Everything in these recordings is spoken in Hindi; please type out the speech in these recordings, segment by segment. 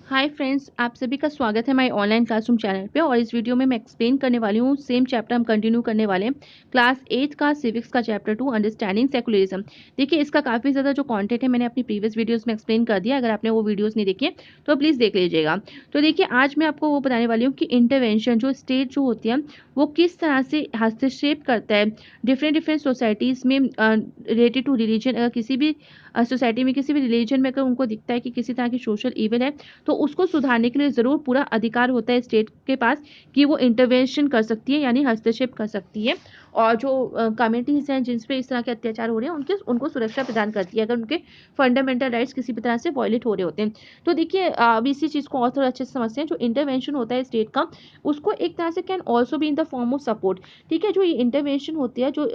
हाय फ्रेंड्स, आप सभी का स्वागत है हमारे ऑनलाइन क्लासरूम चैनल पे। और इस वीडियो में मैं एक्सप्लेन करने वाली हूँ, सेम चैप्टर हम कंटिन्यू करने वाले हैं। क्लास 8 का सिविक्स का चैप्टर 2 अंडरस्टैंडिंग सेकुलरिज्म। देखिए, इसका काफ़ी ज़्यादा जो कंटेंट है मैंने अपनी प्रीवियस वीडियोस में एक्सप्लेन कर दिया। अगर आपने वो वीडियोस नहीं देखी है तो प्लीज़ देख लीजिएगा। तो देखिए, आज मैं आपको वो बताने वाली हूँ कि इंटरवेंशन जो स्टेट जो होती है वो किस तरह से हस्तक्षेप करता है डिफरेंट डिफरेंट सोसाइटीज़ में रिलेटेड टू रिलीजन। अगर किसी भी सोसाइटी में किसी भी रिलीजन में अगर उनको दिखता है कि किसी तरह की सोशल इविल है, तो उसको सुधारने के लिए ज़रूर पूरा अधिकार होता है स्टेट के पास कि वो इंटरवेंशन कर सकती है, यानी हस्तक्षेप कर सकती है। और जो कम्युनिटीज़ हैं जिन पे इस तरह के अत्याचार हो रहे हैं उनको सुरक्षा प्रदान करती है, अगर उनके फंडामेंटल राइट्स किसी भी तरह से वायलेट हो रहे होते हैं। तो देखिए, अब इसी चीज़ को और थोड़ा अच्छे से समझते हैं। जो इंटरवेंशन होता है स्टेट का, उसको एक तरह से can also be in the form of support. ठीक है, जो ये इंटरवेंशन होती है, जो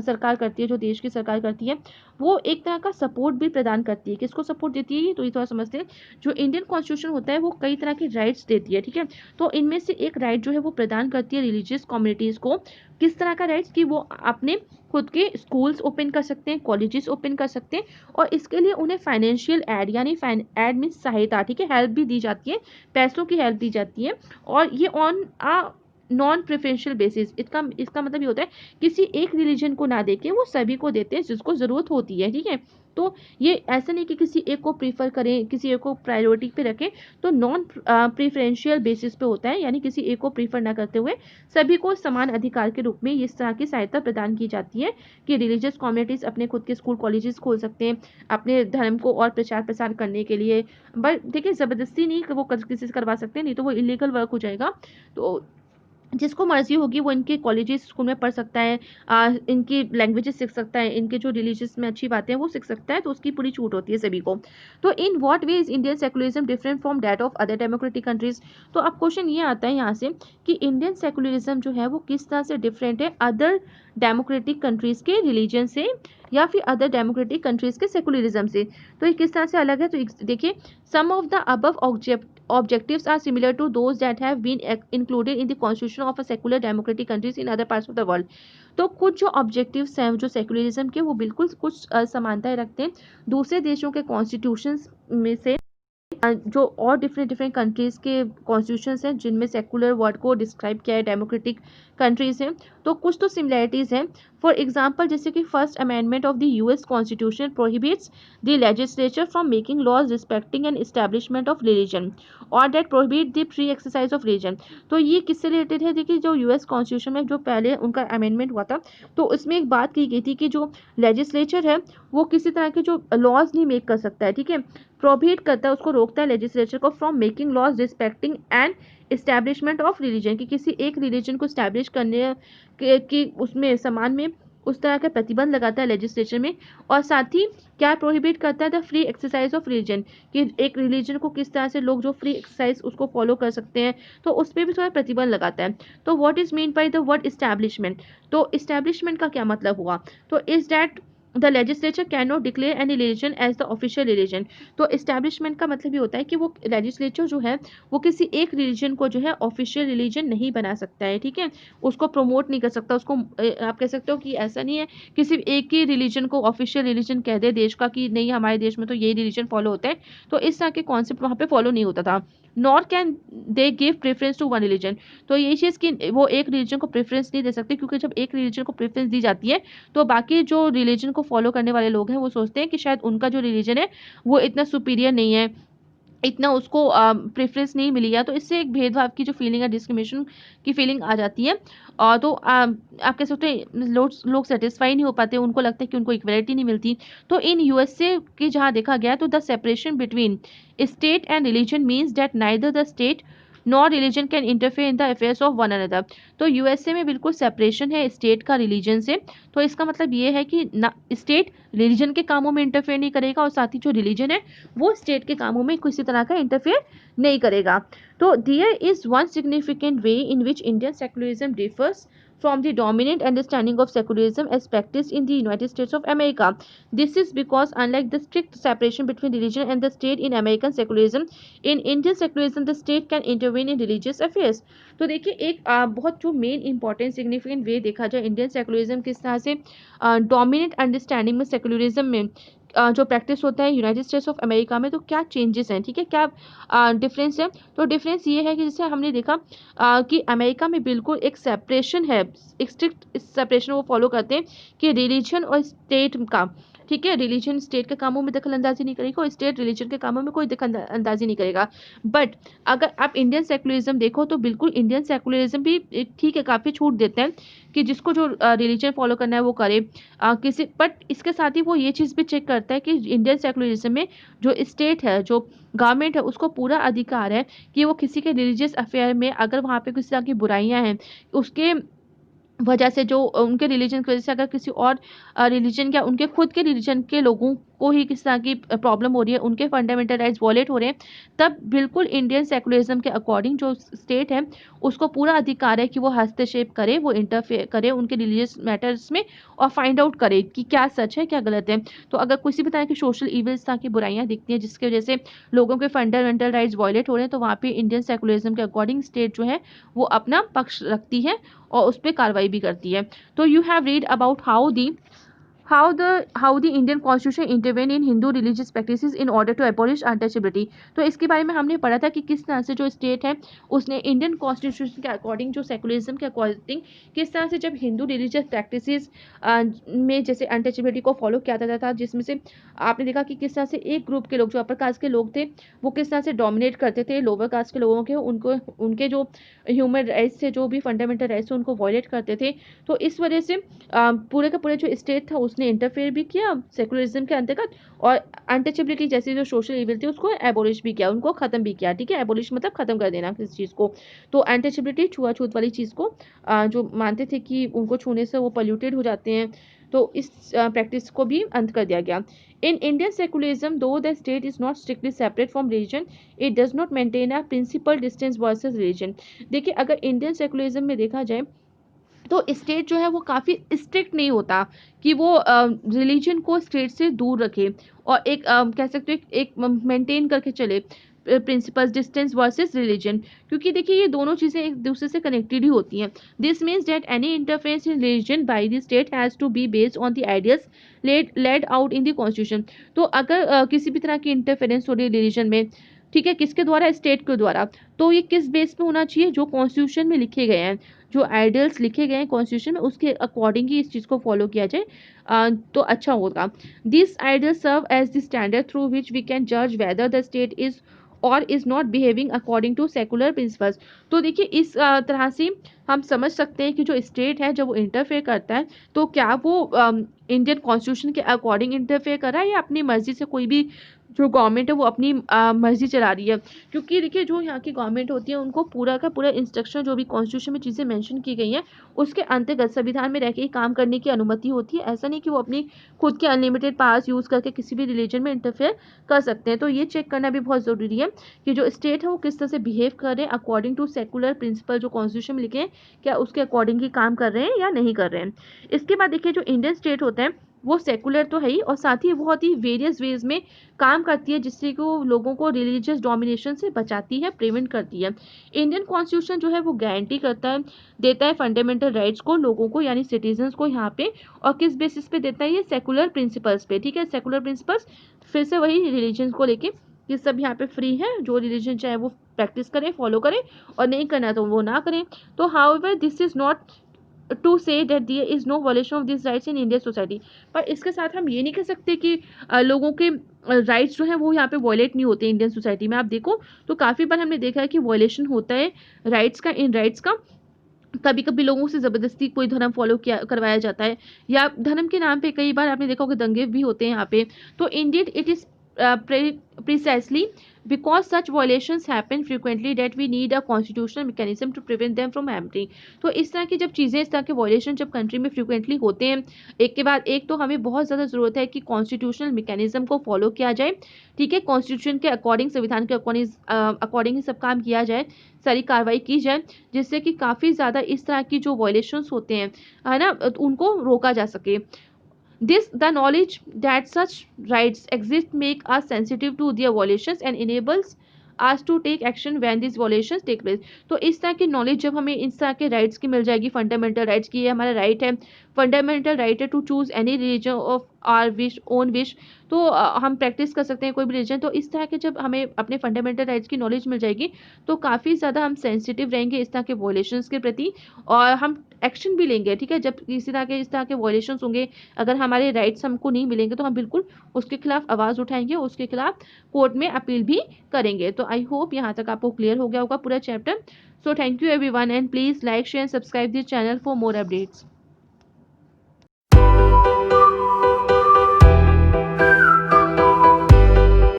सरकार करती है, जो देश की सरकार करती है, वो एक तरह का सपोर्ट भी प्रदान करती है। किसको सपोर्ट देती है, तो ये थोड़ा समझते हैं। जो इंडियन कॉन्स्टिट्यूशन होता है वो कई तरह के राइट्स देती है। ठीक है, तो इनमें से एक राइट जो है वो प्रदान करती है रिलीजियस कम्युनिटीज़ को। किस तरह का राइट्स, कि वो अपने खुद के स्कूल्स ओपन कर सकते हैं, कॉलेजेस ओपन कर सकते हैं, और इसके लिए उन्हें फाइनेंशियल एड, यानी एड मीन सहायता, ठीक है, हेल्प भी दी जाती है, पैसों की हेल्प दी जाती है। और ये on a non preferential basis, इसका इसका मतलब ये होता है किसी एक रिलीजन को ना देके वो सभी को देते हैं जिसको ज़रूरत होती है। ठीक है, तो ये ऐसा नहीं कि किसी एक को प्रीफर करें, किसी एक को प्रायोरिटी पे रखें। तो नॉन प्रेफरेंशियल बेसिस पे होता है, यानी किसी एक को प्रीफर ना करते हुए सभी को समान अधिकार के रूप में इस तरह की सहायता प्रदान की जाती है कि रिलीजियस कम्युनिटीज़ अपने खुद के स्कूल कॉलेजेस खोल सकते हैं अपने धर्म को और प्रचार प्रसार करने के लिए। बट देखिए, ज़बरदस्ती नहीं कि वो किसी से करवा सकते हैं, नहीं तो वो इलीगल वर्क हो जाएगा। तो जिसको मर्ज़ी होगी वो इनके कॉलेजेस स्कूल में पढ़ सकता है, इनकी लैंग्वेजेस सीख सकता है, इनके जो रिलीजियस में अच्छी बातें हैं वो सीख सकता है, तो उसकी पूरी छूट होती है सभी को। तो in what way is Indian secularism different from that of other democratic countries. तो अब क्वेश्चन ये आता है यहाँ से कि इंडियन सेकुलरिज्म जो है वो किस तरह से डिफरेंट है अदर डेमोक्रेटिक कंट्रीज़ के रिलीजन से, या फिर अदर डेमोक्रेटिक कंट्रीज़ के सेकुलरिज्म से। तो ये किस तरह से अलग है, तो देखिए, some of the above objectives are similar to those that have been included in the constitution of a secular democratic countries in other parts of the world। तो कुछ जो ऑब्जेक्टिव्स हैं जो सेकुलरिज्म के, वो बिल्कुल कुछ समानताएं रखते हैं दूसरे देशों के कॉन्स्टिट्यूशंस में से, जो और डिफरेंट डिफरेंट कंट्रीज़ के कॉन्स्टिट्यूशंस हैं जिनमें सेकुलर वर्ड को डिस्क्राइब किया है, डेमोक्रेटिक कंट्रीज़ हैं, तो कुछ तो सिमिलैरिटीज़ हैं। फॉर एग्जांपल, जैसे कि first amendment of the US constitution prohibits the legislature from making laws respecting and establishment of religion, और that prohibit the free exercise of religion. तो ये किससे रिलेटेड है, देखिए, जो यूएस कॉन्स्टिट्यूशन में जो पहले उनका अमेंडमेंट हुआ था, तो उसमें एक बात की गई थी कि जो लेजिस्लेचर है वो किसी तरह के जो लॉज नहीं मेक कर सकता है। ठीक है, प्रोहिबिट करता है, उसको रोकता है लेजिस्लेचर को from making laws respecting and establishment of religion, कि किसी एक रिलीजन को स्टैब्लिश करने की उसमें समान में उस तरह का प्रतिबंध लगाता है लेजिस्लेचर में। और साथ ही क्या प्रोहिबिट करता है, the free exercise of religion, कि एक रिलीजन को किस तरह से लोग जो फ्री एक्सरसाइज उसको फॉलो कर सकते हैं, तो उस पर भी थोड़ा प्रतिबंध लगाता है। तो what is mean by the word establishment, तो इस्टेब्लिशमेंट का क्या मतलब हुआ, तो is that the legislature can not declare any religion as the official religion. तो इस्टेब्लिशमेंट का मतलब ये होता है कि वो लेजिस्लेचर जो है वो किसी एक रिलीजन को जो है ऑफिशियल रिलीजन नहीं बना सकता है। ठीक है, उसको प्रमोट नहीं कर सकता, उसको आप कह सकते हो कि ऐसा नहीं है कि सिर्फ एक ही रिलीजन को ऑफिशियल रिलीजन कह दे देश का, कि नहीं हमारे देश में तो यही रिलीजन फॉलो होता है, तो इस तरह के कॉन्सेप्ट वहाँ पे फॉलो नहीं होता था। Nor can they give preference to one religion, तो यही चीज़ कि वो एक रिलीजन को प्रेफरेंस नहीं दे सकते, क्योंकि जब एक रिलीजन को प्रेफरेंस दी जाती है तो बाकी जो रिलीजन को फॉलो करने वाले लोग हैं वो सोचते हैं कि शायद उनका जो रिलीजन है वो इतना सुपीरियर नहीं है, इतना उसको प्रेफरेंस नहीं मिली है, तो इससे एक भेदभाव की जो फीलिंग है, डिस्क्रिमिनेशन की फीलिंग आ जाती है। तो आप कह सकते हैं लोग सेटिस्फाई नहीं हो पाते, उनको लगता है कि उनको इक्वलिटी नहीं मिलती। तो इन यूएसए की जहाँ देखा गया, तो the separation between state and religion means that neither the state nor religion can interfere in the affairs of one another. तो यूएसए में बिल्कुल सेपरेशन है स्टेट का रिलीजन से। तो इसका मतलब ये है कि ना स्टेट रिलीजन के कामों में इंटरफेयर नहीं करेगा, और साथ ही जो रिलीजन है वो स्टेट के कामों में किसी तरह का इंटरफेयर नहीं करेगा। तो there is one significant way in which Indian secularism differs from the dominant understanding of secularism as practiced in the United States of America. This is because unlike the strict separation between religion and the state in American secularism, in Indian secularism the state can intervene in religious affairs. तो देखिए, एक बहुत जो मेन इंपॉर्टेंट सिग्निफिकेंट वे देखा जाए इंडियन सेकुलरिज्म किस तरह से डोमिनेंट अंडरस्टैंडिंग में सेकुलरिज्म में जो प्रैक्टिस होता है यूनाइटेड स्टेट्स ऑफ अमेरिका में, तो क्या चेंजेस हैं, ठीक है, क्या डिफरेंस है। तो डिफरेंस ये है कि जैसे हमने देखा कि अमेरिका में बिल्कुल एक सेपरेशन है, एक स्ट्रिक्ट सेपरेशन वो फॉलो करते हैं कि रिलीजन और स्टेट का, ठीक है, रिलीजन स्टेट के कामों में दखल अंदाजी नहीं करेगा और स्टेट रिलीजन के कामों में कोई दखल अंदाजी नहीं करेगा। बट अगर आप इंडियन सेकुलरिज्म देखो तो बिल्कुल इंडियन सेकुलरिज्म भी ठीक है, काफ़ी छूट देते हैं कि जिसको जो रिलीजन फॉलो करना है वो करे। किसी बट इसके साथ ही वो ये चीज़ भी चेक करता है कि इंडियन सेकुलरिज्म में जो स्टेट है, जो गवर्नमेंट है, उसको पूरा अधिकार है कि वो किसी के रिलीजियस अफेयर में अगर वहाँ पे किसी तरह की बुराइयां हैं, उसके वजह से, जो उनके रिलीजन की वजह से अगर किसी और रिलीजन या उनके खुद के रिलीजन के लोगों को ही किस तरह की प्रॉब्लम हो रही है, उनके फंडामेंटल राइट्स वॉलेट हो रहे हैं, तब बिल्कुल इंडियन सेकुलरिज्म के अकॉर्डिंग जो स्टेट है उसको पूरा अधिकार है कि वो हस्तक्षेप करे, वो इंटरफेयर करे उनके रिलीजियस मैटर्स में और फाइंड आउट करे कि क्या सच है क्या गलत है। तो अगर किसी भी तरह की सोशल इविल्स तरह की बुराइयां दिखती हैं जिसकी वजह से लोगों के फंडामेंटल राइट्स वॉलेट हो रहे हैं, तो वहाँ पे इंडियन सेकुलरिज्म के अकॉर्डिंग स्टेट जो है वो अपना पक्ष रखती है और उस पर कार्रवाई भी करती है। तो you have read about how the Indian Constitution intervene in Hindu religious practices in order to abolish untouchability। तो इसके बारे में हमने पढ़ा था कि किस तरह से जो स्टेट है उसने इंडियन कॉन्स्टिट्यूशन के अकॉर्डिंग, जो सेकुलरिज्म के अकॉर्डिंग, किस तरह से जब हिंदू रिलीजियस प्रैक्टिसेस में जैसे अनटचेबिलिटी को फॉलो किया जाता था, जिसमें से आपने देखा कि किस तरह से एक ग्रुप के लोग जो अपर कास्ट के लोग थे वो किस तरह से डोमिनेट करते थे लोअर कास्ट के लोगों के, उनको उनके जो ह्यूमन राइट्स थे, जो भी फंडामेंटल राइट्स थे, उनको वॉयलेट करते थे। तो इस वजह से पूरे का पूरे जो स्टेट था उसने इंटरफेयर भी किया सेकुलरिज्म के अंतर्गत, और अनटचेबिलिटी जैसी जो सोशल इविल थी उसको एबोलिश भी किया, उनको खत्म भी किया, ठीक है, एबोलिश मतलब खत्म कर देना किसी चीज़ को। तो अनटचेबिलिटी छुआछूत वाली चीज़ को जो मानते थे कि उनको छूने से वो पोल्यूटेड हो जाते हैं, तो इस प्रैक्टिस को भी अंत कर दिया गया। In Indian secularism, though the state is not strictly separate from religion, it does not maintain a principal distance versus religion। देखिए अगर इंडियन सेकुलरिज्म में देखा जाए तो स्टेट जो है वो काफ़ी स्ट्रिक्ट नहीं होता कि वो रिलीजन को स्टेट से दूर रखे और एक कह सकते हो एक मेंटेन करके चले प्रिंसिपल्स, डिस्टेंस वर्सेस रिलीजन, क्योंकि देखिए ये दोनों चीज़ें एक दूसरे से कनेक्टेड ही होती हैं। This means that any interference in religion by the state has to be based on the ideals laid out in the constitution. तो अगर किसी भी तरह की इंटरफेरेंस हो रही है रिलीजन में, ठीक है, किसके द्वारा, स्टेट के द्वारा, तो ये किस बेस पे होना चाहिए, जो कॉन्स्टिट्यूशन में लिखे गए हैं, जो आइडियल्स लिखे गए हैं कॉन्स्टिट्यूशन में उसके अकॉर्डिंग ही इस चीज़ को फॉलो किया जाए तो अच्छा होगा। This ideal serve as the standard through which we can जज whether the state is or is not behaving according to secular principles. तो देखिए इस तरह से हम समझ सकते हैं कि जो स्टेट है जब वो इंटरफेयर करता है तो क्या वो इंडियन कॉन्स्टिट्यूशन के अकॉर्डिंग इंटरफेयर कर रहा है या अपनी मर्जी से कोई भी जो गवर्नमेंट है वो अपनी मर्जी चला रही है। क्योंकि देखिए जो यहाँ की गवर्नमेंट होती है उनको पूरा का पूरा इंस्ट्रक्शन जो भी कॉन्स्टिट्यूशन में चीज़ें मेंशन की गई हैं उसके अंतर्गत संविधान में रह के ही काम करने की अनुमति होती है। ऐसा नहीं कि वो अपनी खुद के अनलिमिटेड पावर्स यूज़ करके किसी भी रिलीजन में इंटरफेयर कर सकते हैं। तो ये चेक करना भी बहुत ज़रूरी है कि जो स्टेट है वो किस तरह से बिहेव कर रहे हैं अकॉर्डिंग टू सेकुलर प्रिंसिपल जो कॉन्स्टिट्यूशन में लिखे हैं, क्या उसके अकॉर्डिंग ही काम कर रहे हैं या नहीं कर रहे हैं। इसके बाद देखिए जो इंडियन स्टेट होता है वो सेकुलर तो है ही और साथ ही बहुत ही वेरियस वेज में काम करती है जिससे कि वो लोगों को रिलीजियस डोमिनेशन से बचाती है, प्रिवेंट करती है। इंडियन कॉन्स्टिट्यूशन जो है वो गारंटी करता है, देता है फंडामेंटल राइट्स को लोगों को यानी सिटीजन्स को यहाँ पे, और किस बेसिस पे देता है, ये सेकुलर प्रिंसिपल्स पे, ठीक है, सेकुलर प्रिंसिपल्स फिर से वही रिलीजन को लेके कि सब यहाँ पे फ्री है, जो रिलीजन चाहे वो प्रैक्टिस करें, फॉलो करें, और नहीं करना तो वो ना करें। तो however this is not to say that there is no violation of this rights in Indian society. पर इसके साथ हम ये नहीं कह सकते कि लोगों के राइट्स जो है वो यहाँ पे वॉयलेट नहीं होते। इंडियन सोसाइटी में आप देखो तो काफ़ी बार हमने देखा है कि वॉयलेशन होता है राइट्स का, इन राइट्स का। कभी कभी लोगों से ज़बरदस्ती कोई धर्म फॉलो किया करवाया जाता है या धर्म के नाम पे कई बार आपने देखा होगा दंगे भी होते हैं यहाँ पे। तो Indian it is precisely because such violations happen frequently that we need a constitutional mechanism to prevent them from happening। तो इस तरह की जब चीज़ें, इस तरह के वायलेशन जब कंट्री में फ्रिक्वेंटली होते हैं एक के बाद एक, तो हमें बहुत ज़्यादा ज़रूरत है कि कॉन्स्टिट्यूशनल मैकेनिज्म को फॉलो किया जाए, ठीक है, कॉन्स्टिट्यूशन के अकॉर्डिंग, संविधान के अकॉर्डिंग ही सब काम किया जाए, सारी कार्रवाई की जाए, जिससे कि काफ़ी ज़्यादा इस तरह की जो वायलेशंस होते हैं है ना उनको रोका जा सके। The knowledge that such rights exist make us sensitive to their violations and enables asked to take action when this violations take place. तो इस तरह की नॉलेज जब हमें इस तरह के राइट्स की मिल जाएगी, फंडामेंटल राइट्स की, ये हमारा राइट है, फंडामेंटल राइट है to choose any religion of our wish own wish. तो हम प्रैक्टिस कर सकते हैं कोई भी रिलीजन। तो इस तरह के जब हमें अपने फंडामेंटल राइट्स की नॉलेज मिल जाएगी तो काफ़ी ज़्यादा हम सेंसिटिव रहेंगे इस तरह के वायलेशंस के प्रति, और हम एक्शन भी लेंगे, ठीक है। जब किसी तरह के इस तरह के वायलेशंस होंगे, अगर हमारे राइट्स हमको नहीं मिलेंगे तो हम बिल्कुल उसके खिलाफ आवाज़ उठाएंगे, उसके खिलाफ कोर्ट में अपील भी करेंगे। तो आई होप यहाँ तक आपको क्लियर हो गया होगा पूरा chapter. So thank you everyone and please like share subscribe this channel for more updates.